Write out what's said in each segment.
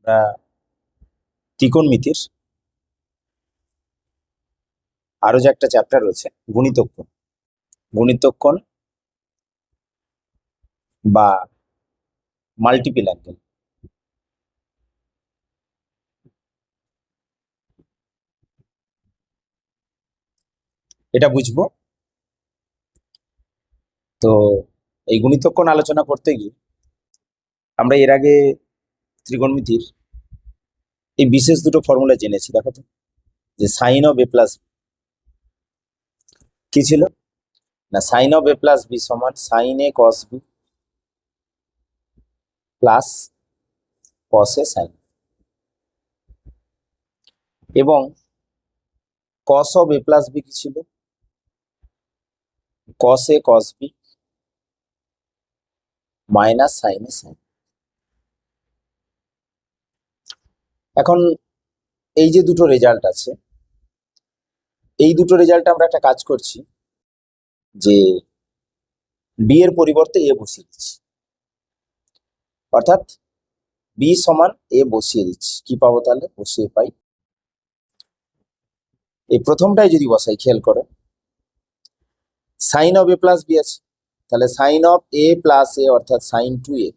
আমরা ত্রিকোণমিতির আরো যে একটা চ্যাপ্টার রয়েছে গুণিতক কোণ। গুণিতক কোণ বা মাল্টিপল অ্যাঙ্গেল। এটা বুঝবো। তো এই গুণিতক কোণ আলোচনা করতে গিয়ে আমরা এর আগে ত্রিকোণমিতির এই বিশেষ দুটো ফর্মুলা জেনেছি। দেখো তো, যে সাইন অফ এ প্লাস কি ছিল না, sine of A plus B সমান sine A cos B plus cos A sine, এবং cos of A plus B কি ছিল, cos A cos B minus sine A sine. এখন এই যে দুটো রেজাল্ট আছে, এই দুটো রেজাল্টে আমরা একটা কাজ করছি, যে বি এর পরিবর্তে এ বসিয়ে দিচ্ছি, অর্থাৎ বি সমান এ বসিয়ে দিচ্ছি। কি পাবো তাহলে? বসিয়ে পাই, এই প্রথমটাই যদি বসাই, খেয়াল করো, sine of A plus B আছে, তাহলে sine of A plus A অর্থাৎ sine two A,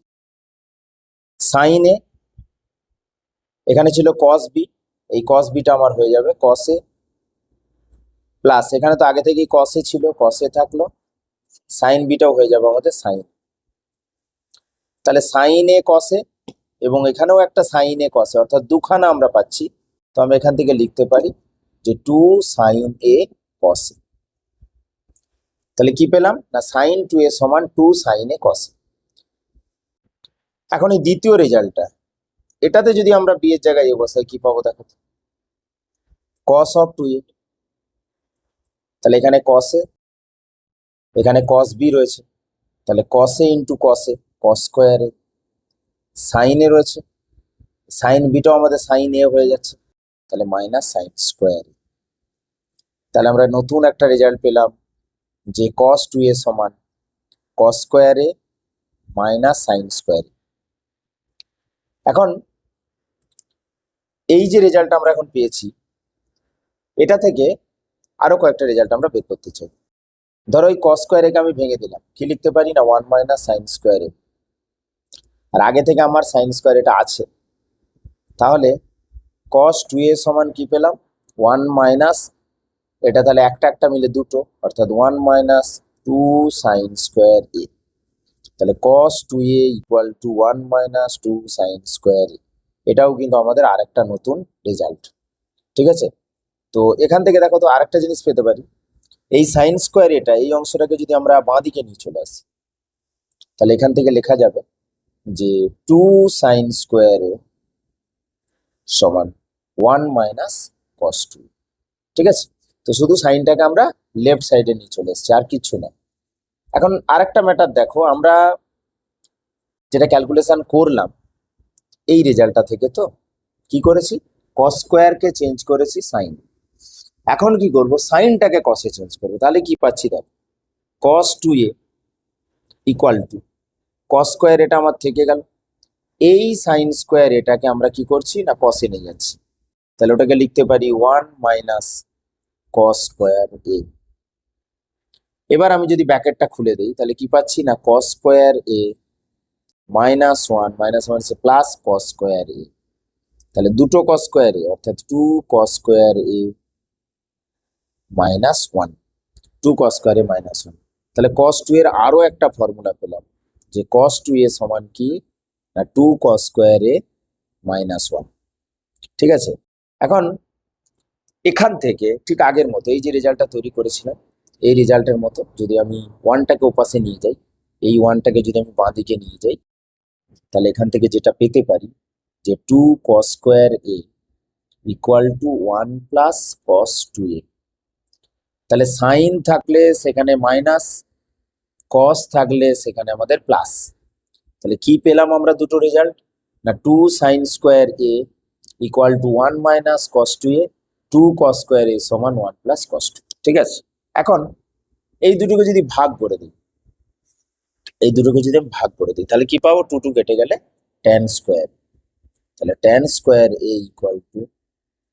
sine A এখানে ছিল কস বি, এই কস বিটা আমার হয়ে যাবে কস এ প্লাস, এখানে তো আগে থেকেই কস এ ছিল, কস এ থাকলো, সাইন বিটাও হয়ে যাবে আমাদের সাইন। তাহলে সাইন এ কস এ, এবং এখানেও একটা সাইন এ কস এ, অর্থাৎ দুখানা আমরা পাচ্ছি। তো আমরা এখান থেকে লিখতে পারি যে টু সাইন এ কস এ। তাহলে কি পেলাম না, সাইন টু এ সমান টু সাইন এ কস এ। এখন এই দ্বিতীয় রেজাল্টটা, এটাতে যদি আমরা বি এর জায়গায় এ বসাই, কি পাবো দেখো, কস অফ টু এ। তাহলে এখানে কস এ, এখানে কস বি রয়েছে, তাহলে কস এ into cos A, cos square A, sine এ রয়েছে, সাইন বিটাও আমাদের সাইন এ হয়ে যাচ্ছে, তাহলে মাইনাস সাইন স্কোয়ার এ। তাহলে আমরা নতুন একটা রেজাল্ট পেলাম, যে কস টু এ সমান কস square A minus sine square এ। এখন এই যে রেজাল্ট আমরা এখন পেয়েছি, এটা থেকে আরো কয়েকটা রেজাল্ট আমরা বের করতে চাই। ধরো এই কস স্কোয়ার একে আমি ভেঙে দিলাম, কি লিখতে পারি না, ওয়ান মাইনাস সাইন স্কোয়ার এ। আর আগে থেকে আমার সাইন স্কোয়ার এটা আছে, তাহলে কস টু এ সমান কি পেলাম, ওয়ান মাইনাস, এটা তাহলে একটা একটা মিলে দুটো, অর্থাৎ one minus two sine square এ। তাহলে cos two A equal to one minus two sine square A. এটাও কিন্তু আমাদের আরেকটা নতুন রেজাল্ট। ঠিক আছে, তো এখান থেকে দেখো তো আরেকটা জিনিস পেতে পারি, এই সাইন স্কোয়ার এটা, এই অংশটাকে যদি আমরা বাঁ দিকে নিয়ে চলে আসি, তাহলে এখান থেকে লেখা যাবে যে টু সাইন স্কোয়ার এ সমান ওয়ান মাইনাস কস টু। ঠিক আছে, তো শুধু সাইনটাকে আমরা লেফট সাইডে নিয়ে চলে এসেছি, আর কিচ্ছু না। এখন আরেকটা ম্যাটার দেখো, আমরা যেটা ক্যালকুলেশন করলাম এই রেজাল্টটা থেকে, তো কি করেছি, কস স্কোয়ারকে চেঞ্জ করেছি সাইন। এখন কি করব, সাইনটাকে কসে চেঞ্জ করবো, তাহলে কি পাচ্ছি দেখো, কস two A equal two cos square এটা আমার থেকে গেল, এই সাইন স্কোয়ার এটাকে আমরা কি করছি না কসে নিয়ে যাচ্ছি, তাহলে ওটাকে লিখতে পারি ওয়ান মাইনাস কস স্কোয়ার এ। এবার আমি যদি ব্র্যাকেটটা খুলে দিই, তাহলে কি পাচ্ছি না, cos square A minus one সে প্লাস কস স্কোয়ার এ। তাহলে দুটো কস স্কোয়ার এ অর্থাৎ two cos square A minus one, two cos square A minus one. তাহলে কস টু এর আরো একটা ফর্মুলা পেলাম, যে কস টু এ সমান কি না two cos square A minus one. ঠিক আছে, এখন এখান থেকে ঠিক আগের মতো এই যে রেজাল্টটা তৈরি করেছিলাম, এই রেজাল্টের মতো যদি আমি ওয়ানটাকে ওপাশে নিয়ে যাই, এই ওয়ানটাকে যদি আমি বাঁ দিকে নিয়ে যাই, তাহলে এখান থেকে যেটা পেতে পারি যে two cos square A equal to one plus cos two A. তাহলে সাইন থাকলে সেখানে মাইনাস, কস থাকলে সেখানে আমাদের প্লাস। তাহলে কি পেলাম আমরা দুটো রেজাল্ট, না two sine square A equal to one minus cos two A, two cos square A সমান ওয়ান প্লাস কস টু। ঠিক আছে, এখন এই দুটোকে যদি ভাগ করে দিই, এই দুটোকে যদি আমি ভাগ করে দিই, তাহলে কি পাবো, টু টু কেটে গেলে ট্যান স্কোয়ার। তাহলে tan square A equal to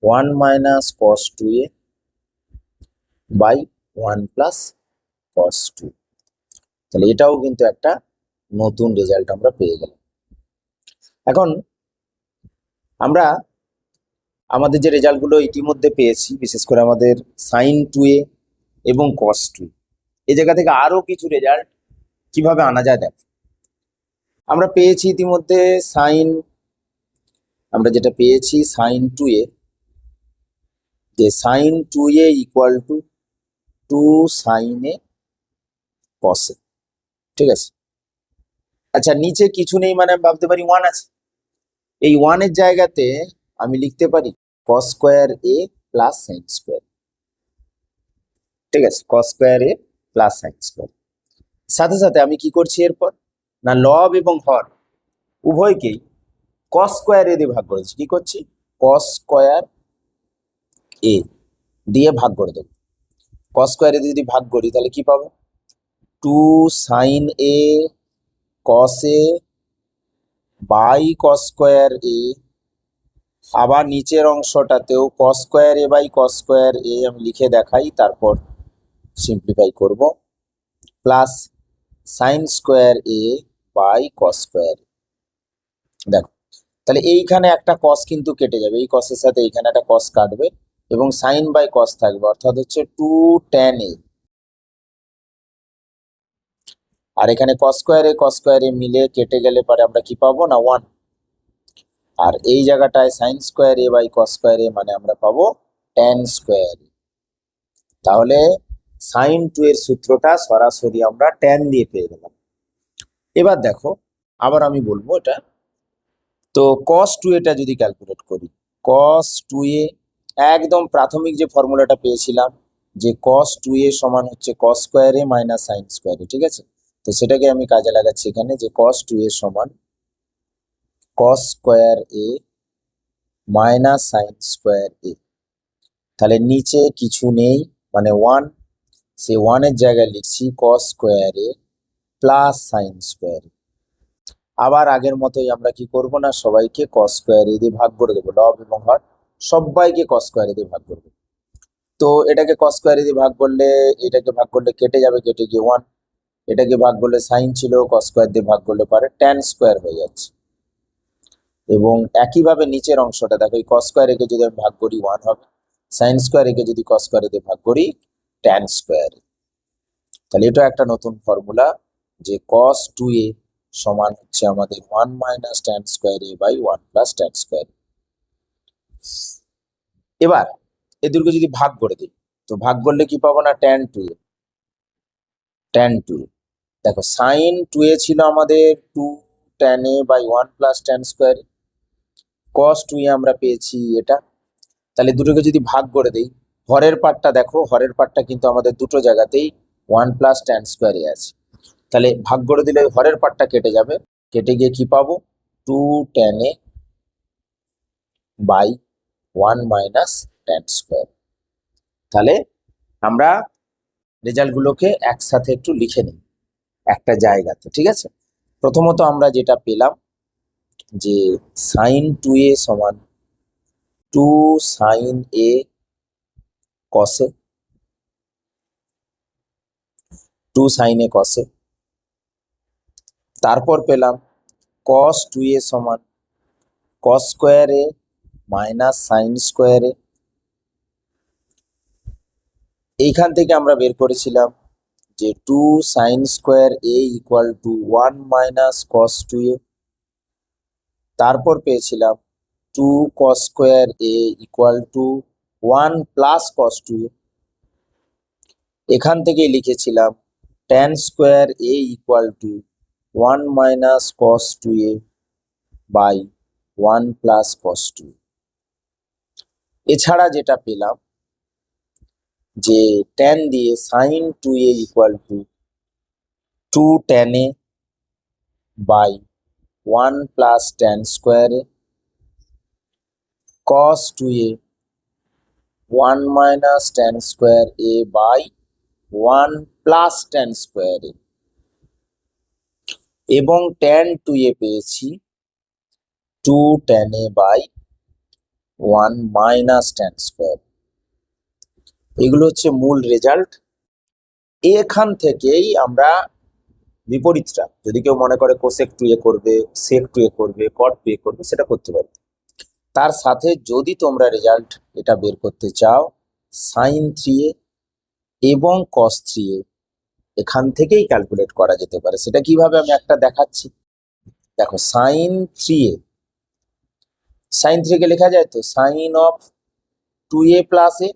1 minus cos 2a by 1 plus cos 2। তাহলে এটাও কিন্তু একটা নতুন রেজাল্ট আমরা পেয়ে গেলাম। এখন আমরা আমাদের যে রেজাল্টগুলো ইতিমধ্যে পেয়েছি, বিশেষ করে আমাদের সাইন 2a এবং কস 2, এই জায়গা থেকে আরো কিছু রেজাল্ট কিভাবে আনা যায় দেখো। আমরা পেয়েছি ইতিমধ্যে আমরা যেটা পেয়েছি সাইন 2a, যে sine 2a equal to 2 sine A cos A, ঠিক আছে। আচ্ছা, নিচে কিছু নেই মানে আমি ভাবতে পারি 1 আছে। এই 1 এর জায়গাতে আমি লিখতে পারি কস স্কোয়ার এ প্লাস সাইন স্কোয়ার, ঠিক আছে, কস স্কোয়ার এ প্লাস সাইন স্কোয়ার। সাথে সাথে আমি কি করছি এরপর, না লব এবং হর উভয়কেই কস স্কোয়ার এ দিয়ে ভাগ করেছি। কি করছি, কস স্কোয়ার এ দিয়ে ভাগ করে দেবো। কস স্কোয়ার এ যদি ভাগ করি তাহলে কি পাবো, 2 sine A cos A by cos square A, আবার নিচের অংশটাতেও cos square A by cos square A আমি লিখে দেখাই, তারপর সিম্পলিফাই করব, plus sine square A by cos square. দেখো, তাহলে এইখানে একটা কস কিন্তু কেটে যাবে, এই কসের সাথে এইখানে একটা কস কাটবে এবং সাইন বাই কস থাকবে, অর্থাৎ হচ্ছে 2 tan a। আর এখানে কস স্কোয়ার এ মিলে কেটে গেলে পরে আমরা কি পাবো, না 1। আর এই জায়গাটায় sine square A by cos square A মানে আমরা পাবো tan স্কোয়ার। তাহলে সাইন 2 এর সূত্রটা সরাসরি আমরা tan দিয়ে পেয়ে গেলাম। এবার দেখো, আবার আমি বলবো এটা, তো cos 2 এটা যদি ক্যালকুলেট করি, cos 2a একদম প্রাথমিক যে ফর্মুলাটা পেয়েছিলাম, যে cos 2a সমান হচ্ছে cos square A minus sine square এ, ঠিক আছে। তো সেটাকে আমি কাজে লাগাচ্ছি এখানে, যে cos 2a সমান cos square A minus sine square এ। তাহলে নিচে কিছু নেই মানে 1, সেই 1 এর জায়গায় লিখছি cos স্কোয়ার এ প্লাস সাইন স্কোয়ার। আবার আগের মতোই আমরা কি করব, না সবাইকে cos স্কোয়ার এ দিয়ে ভাগ করে দেবো, লব এবং হর সবাইকে cos স্কোয়ার এ দিয়ে ভাগ করবো। তো এটাকে cos স্কোয়ার এ দিয়ে ভাগ করলে, এটাকে ভাগ করলে কেটে যাবে, কেটে গিয়ে 1, এটাকে ভাগ করলে সাইন ছিল, cos স্কোয়ার দিয়ে ভাগ করলে পারে tan স্কোয়ার হয়ে যাচ্ছে। এবং একইভাবে নিচের অংশটা দেখো, এই cos স্কোয়ার একে যদি আমি ভাগ করি 1 হবে, সাইন স্কোয়ার একে যদি cos স্কোয়ার এ দিয়ে ভাগ করি tan স্কোয়ার। তাহলে এটা একটা নতুন ফর্মুলা, যে cos 2a সমান হচ্ছে আমাদের 1 minus tan square A by 1 plus tan square. এবার এদেরকে যদি ভাগ করে দিই, তো ভাগ করলে কি পাবো, না tan 2a। দেখো সাইন 2a ছিল আমাদের 2 tan a by 1 plus tan square. cos 2a আমরা পেয়েছি এটা। তাহলে দুটোকে যদি ভাগ করে দিই, হরের পার্টটা দেখো, হরের পার্টটা কিন্তু আমাদের দুটো জায়গাতেই 1 প্লাস tan স্কোয়ার এ আছে। তাহলে ভাগ করে দিলে হরের পার্টটা কেটে যাবে, কেটে গিয়ে কি পাবো, 2 tan a by 1 minus tan square. তাহলে আমরা রেজাল্টগুলোকে একসাথে একটু লিখে নিই একটা জায়গাতে, ঠিক আছে। প্রথমত আমরা যেটা পেলাম, যে সাইন 2a সমান 2 sine a cos A, 2 sine a cos A. তারপর পেলাম cos 2a সমান cos square A minus sine square A. এইখান থেকে আমরা বের করেছিলাম যে 2 sine square A equal to 1 minus cos 2a। তারপর পেয়েছিলাম 2 cos square A equal to 1 plus cos 2a। এখান থেকে লিখেছিলাম tan square A equal to 1 minus cos 2a by 1 plus cos 2। এছাড়া যেটা পেলাম, যে tan দিয়ে sine 2a equal to 2 tan a by 1 plus tan square a, cos 2a 1 minus tan square A by 1 plus tan square a, এবং tan 2a পেয়েছি two tan a by 1 minus tan square. এগুলো হচ্ছে মূল result. এখান থেকেই আমরা বিপরীতটা, যদি কেউ মনে করে কোসেক টু এ করবে, সেক টু এ করবে, কট টু এ করবে, সেটা করতে পারবে। তার সাথে যদি তোমরা রেজাল্ট এটা বের করতে চাও সাইন থ্রি এ এবং কস থ্রি এ, এখান থেকেই ক্যালকুলেট করা যেতে পারে। সেটা কিভাবে আমি একটা দেখাচ্ছি। দেখো sine three a, sine three কে লেখা যায় তো sine of two a plus a.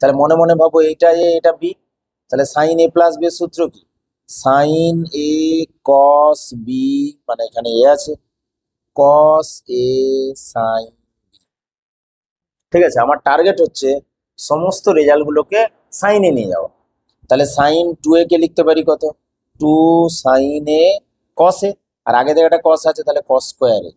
তাহলে মনে মনে ভাবো এইটা এ এটা বি, তাহলে সাইন এ প্লাস বি এর সূত্র কি? সাইন এ কস বি, মানে এখানে এ আছে, কস এ সাইন। ঠিক আছে, আমার টার্গেট হচ্ছে সমস্ত রেজাল্ট গুলোকে সাইনে নিয়ে যাওয়া। তাহলে সাইন টু এ কে লিখতে পারি কত? টু সাইন এ কস এ, আর আগে থেকে একটা কস আছে, তাহলে কস স্কোয়ার এ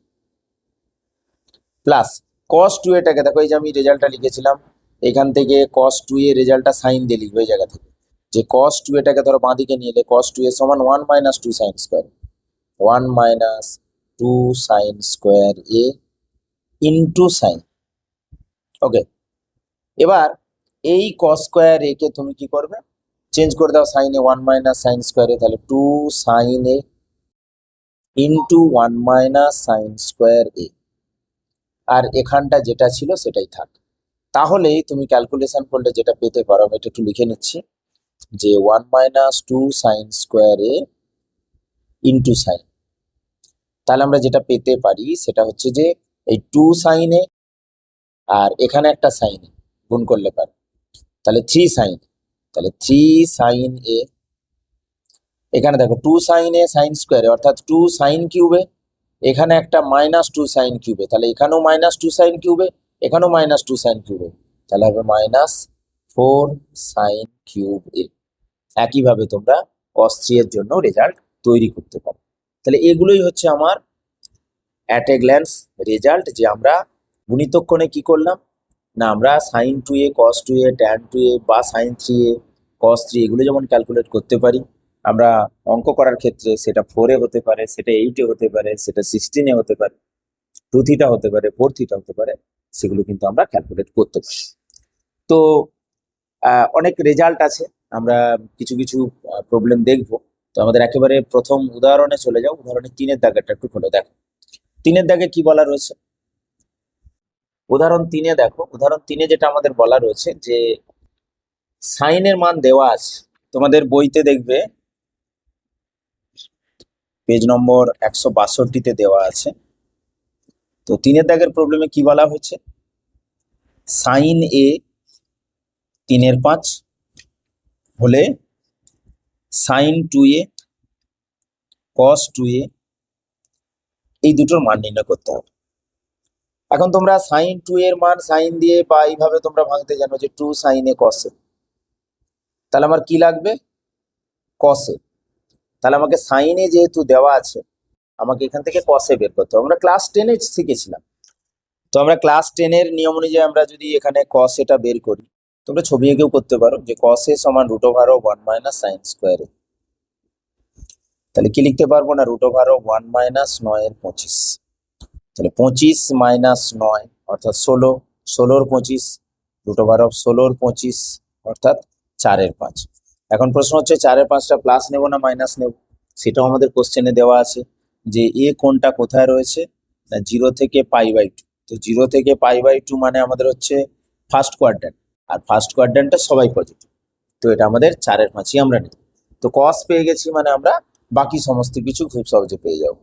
প্লাস কস টু এটাকে, দেখো এই যে আমি রেজাল্টটা লিখেছিলাম, এখান থেকে কস টু এ রেজাল্টটা সাইন দিয়ে লিখবো এই জায়গা থেকে, যে কস টু এটাকে ধরো বাঁ দিকে নিয়ে এলে কস টু এ সমান 1 minus two sine square, 1 minus two sine square a into sine. Okay, এবার এই কস স্কোয়ার এ কে তুমি কি করবে? চেঞ্জ করে দাও সাইনে 1 মাইনাস সাইন স্কোয়ার এ, তাহলে টু সাইন এ ইন্টু 1 মাইনাস সাইন স্কোয়ার এ, আর এখানটা যেটা ছিল সেটাই থাক। তাহলেই তুমি ক্যালকুলেশন করলে যেটা পেতে পারো, আমি এটা একটু লিখে নিচ্ছি, যে 1 minus two sine square a into sign. তাহলে আমরা যেটা পেতে পারি সেটা হচ্ছে যে এই টু সাইন এ আর এখানে একটা সাইন এ গুণ করলে পারে, তাহলে থ্রি সাইন, তাহলে থ্রি সাইন এ, এখানে দেখো টু সাইন এ সাইন স্কোয়ারে অর্থাৎ টু সাইন কিউবে, এখানে একটা মাইনাস টু সাইন কিউবে, তাহলে এখানেও মাইনাস টু সাইন কিউবে, এখানেও মাইনাস টু সাইন কিউবে, তাহলে হবে মাইনাস ফোর সাইন কিউব এ। একইভাবে তোমরা কস থ্রি এর জন্য রেজাল্ট তৈরি করতে পারো। তাহলে এগুলোই হচ্ছে আমার অ্যাট এ গ্ল্যান্স রেজাল্ট, যে আমরা গুণিতক্ষণে কি করলাম না, আমরা সাইন টু এ কস টু এ ট্যান টু এ বা সাইন থ্রি এ কস থ্রি এগুলো যেমন ক্যালকুলেট করতে পারি, আমরা অঙ্ক করার ক্ষেত্রে সেটা 4 এ হতে পারে, সেটা 8 এ হতে পারে, সেটা 16 এ হতে পারে, 2 থিটা হতে পারে, 4 থিটা হতে পারে, সেগুলো কিন্তু আমরা ক্যালকুলেট করতে পারি। তো অনেক রেজাল্ট আছে, আমরা কিছু কিছু প্রবলেম দেখবো। তো আমাদের একেবারে প্রথম উদাহরণে চলে যাও। উদাহরণে 3-এর দাগেরটা একটু খোলো, দেখো 3-এর দাগে কি বলা রয়েছে। উদাহরণ 3-এ দেখো, উদাহরণ 3-এ যেটা আমাদের বলা রয়েছে যে সাইনের মান দেওয়া আছে, তোমাদের বইতে দেখবে পেজ নম্বর 162-তে দেওয়া আছে। তো 3-এর দাগের প্রবলেমে কি বলা হয়েছে, সাইন এ 3/5 হলে সাইন টু এ কস টু এ এই দুটোর মান নির্ণয় করতে হবে। এখন তোমরা সাইন টু এর মান সাইন দিয়ে বা এইভাবে তোমরা ভাঙতে জানো যে টু সাইন এ কস এ, তাহলে আমার কি লাগবে কস এ। তাহলে আমাকে সাইনে যেহেতু দেওয়া আছে, আমাকে এখান থেকে কসে বের করতে হবে। আমরা ক্লাস 10-এ শিখেছিলাম। তো আমরা ক্লাস 10-এর নিয়ম অনুযায়ী আমরা যদি এখানে কস এটা বের করি, তোমরা ছবি এঁকেও করতে পারো, যে কস এ সমান root over of 1 minus sine square এ। তাহলে কি লিখতে পারবো না, রুট ওভার অফ 1 মাইনাস 9/25। তাহলে 25 মাইনাস 9 অর্থাৎ 16, 16/25, রুট ওভার অফ 16/25 অর্থাৎ 4/5। এখন প্রশ্ন হচ্ছে 4/5টা প্লাস নেব না মাইনাস নেব, সেটাও আমাদের কোশ্চেনে দেওয়া আছে, যে এ কোনটা কোথায় রয়েছে না 0 থেকে π/2। তো 0 থেকে π/2 মানে আমাদের হচ্ছে ফার্স্ট কোয়াড্র্যান্ট, আর ফার্স্ট কোয়াড্র্যান্টটা সবাই পজিটিভ, তো এটা আমাদের 4/5ই আমরা নেব। তো কস পেয়ে গেছি মানে আমরা বাকি সমস্ত কিছু খুব সহজে পেয়ে যাব,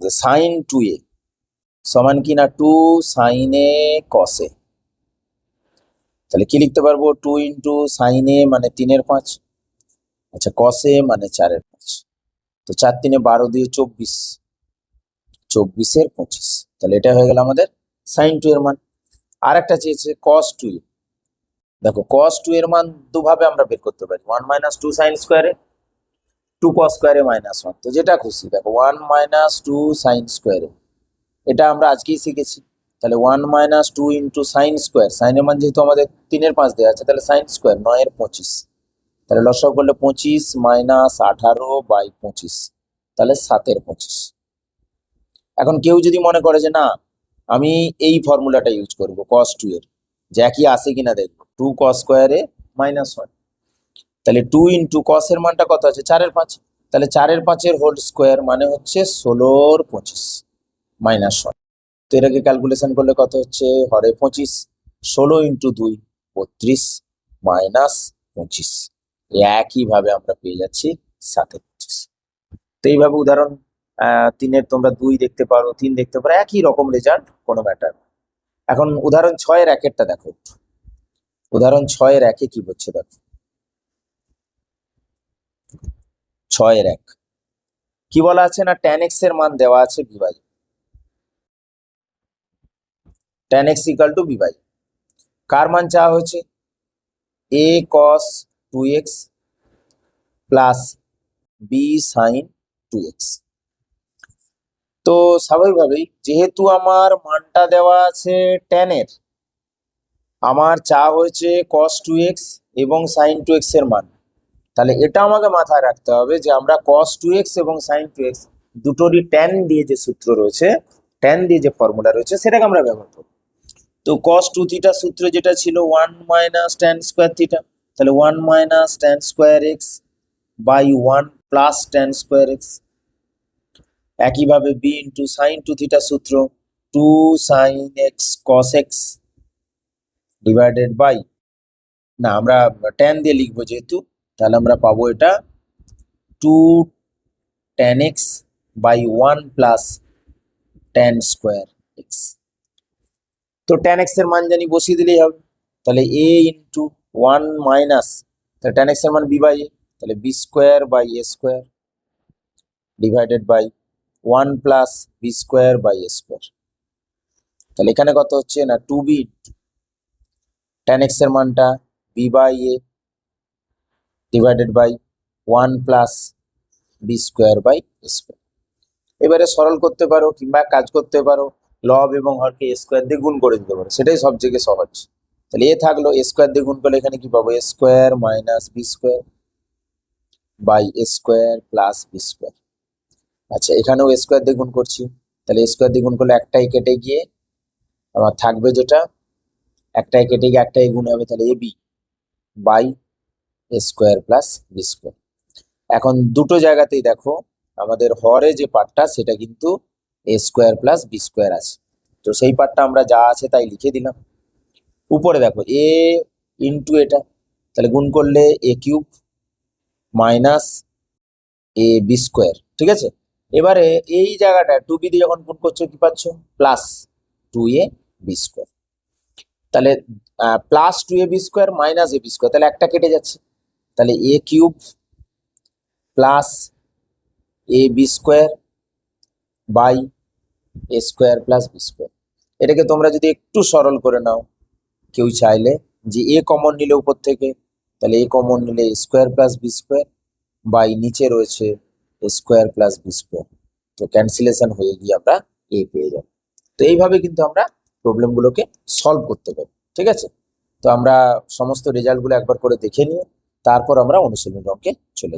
যে সাইন টু এ সমান কি না টু সাইন এ কস এ। তাহলে কি লিখতে পারবো, 2 ইন্টু সাইন এ মানে 3/5, আচ্ছা কস এ মানে 4/5, তো 4 3 12 দিয়ে 24, 24/25। তাহলে এটা হয়ে গেল আমাদের সাইন টু এর মান। আর একটা চেয়েছে কস টু এ। দেখো কস টু এর মান দুভাবে আমরা বের করতে পারি, 1 মাইনাস টু সাইন স্কোয়ারে, 2 কস স্কোয়ারে -1, তো যেটা খুশি। দেখো 1 মাইনাস টু সাইন স্কোয়ারে, এটা আমরা আজকেই শিখেছি। তাহলে 1 minus two into sine square, সাইনের মান যেহেতু আমাদের 3/5 দেওয়া আছে, তাহলে সাইন স্কোয়ার 9/25। তাহলে লসাগু করলে 25 মাইনাস 18/25, তাহলে 7/25। এখন কেউ যদি মনে করে যে না আমি এই ফর্মুলাটা ইউজ করব cos 2 এর, যে একই আসে কিনা দেখবো, 2 cos স্কোয়ারে -1, তাহলে 2 ইন্টু কস এর মানটা কত আছে 4/5, তাহলে 4/5 হোল স্কোয়ার মানে হচ্ছে 16/25 -1। তো এটাকে ক্যালকুলেশন করলে কত হচ্ছে, হরে 25, 16 ইন্টু 2 32 -25, একইভাবে আমরা পেয়ে যাচ্ছি 7/25। তো এইভাবে উদাহরণ 3-এর তোমরা 2 দেখতে পারো, 3 দেখতে পারো, একই রকম রেজাল্ট, কোনো ম্যাটার। এখন উদাহরণ 6-এর 1-এরটা দেখো, উদাহরণ 6-এর 1-এ কি বলছে দেখো, 6-এর 1 কি বলা আছে না, tan x এর মান দেওয়া আছে b by, tan x equal to b by, কার মান চাওয়া হয়েছে, a cos 2x plus b sin 2x। তো স্বাভাবিকভাবেই যেহেতু আমার মানটা দেওয়া আছে tan এর, আমার চাওয়া হয়েছে cos 2x এবং sin 2x এর মান, তাহলে এটা আমাকে মাথায় রাখতে হবে যে আমরা cos 2x এবং sin 2x দুটোরই tan দিয়ে যে সূত্র রয়েছে, tan দিয়ে যে ফর্মুলা রয়েছে সেটাকে আমরা ব্যবহার করব। তো cos 2 থিটা সূত্র যেটা ছিল 1 মাইনাস tan স্কয়ার থিটা, তাহলে 1 minus tan square x by 1 plus tan square x। একইভাবে b ইন্টু sin 2 থিটা সূত্র 2 sin x cos x divided by, না আমরা tan দিয়ে লিখবো যেহেতু, তাহলে আমরা পাবো এটা 2 tan x by 1 plus tan square x। তো tan x এর মান জানি, বসিয়ে দিলেই হবে, তাহলে a ইন্টু 1 মাইনাস, তাহলে tan x এর মান b বাই a, তাহলে b square by a square divided by 1 plus b square by a square. তাহলে এখানে কত হচ্ছে না 2b, tan x এর মানটা b by a divided by 1 plus b square by a square. এবারে সরল করতে পারো কিংবা কাজ করতে পারো, লব এবং হরকে a স্কয়ার দিয়ে গুণ করে দিতে পারো, সেটাই সব থেকে সহজ। তাহলে এ থাকলো, a স্কয়ার দিয়ে গুণ করলে এখানে কি পাবো, a square minus b square by a square plus b square. আচ্ছা এখানেও a স্কয়ার দিয়ে গুণ করছি, তাহলে a স্কয়ার দিয়ে গুণ করলে একটাই কেটে গিয়ে আমার থাকবে যেটা, একটাই কেটে গিয়ে একটাই গুণ হবে, তাহলে ab by a square plus b square. এখন দুটো জায়গাতেই দেখো আমাদের হরে যে পার্টটা সেটা কিন্তু a square plus b square আছে, তো সেই পার্টটা আমরা যা আছে তাই লিখে দিলাম। উপরে দেখো a ইন্টু এটা, তাহলে গুণ করলে a cube minus a b square, ঠিক আছে। এবারে এই জায়গাটা 2b দিয়ে যখন গুণ করছো কি পাচ্ছ, প্লাস 2a b স্কয়ার, তাহলে plus 2a b square minus a b square, তাহলে একটা কেটে যাচ্ছে, তাহলে a cube plus a b square by a square plus b square. এটাকে তোমরা যদি একটু সরল করে নাও, কেউ চাইলে যে a কমন নিলে উপর থেকে, তাহলে a কমন নিলে a square plus b square by নিচে রয়েছে a square plus b square, তো ক্যান্সেলেশন হয়ে গিয়ে আমরা a পেয়ে যাব। তো এইভাবে কিন্তু আমরা প্রবলেমগুলোকে সলভ করতে পারি, ঠিক আছে। তো আমরা সমস্ত রেজাল্টগুলো একবার করে দেখে নিয়ে তারপর আমরা অনুশীলনী অঙ্কে চলে যাই।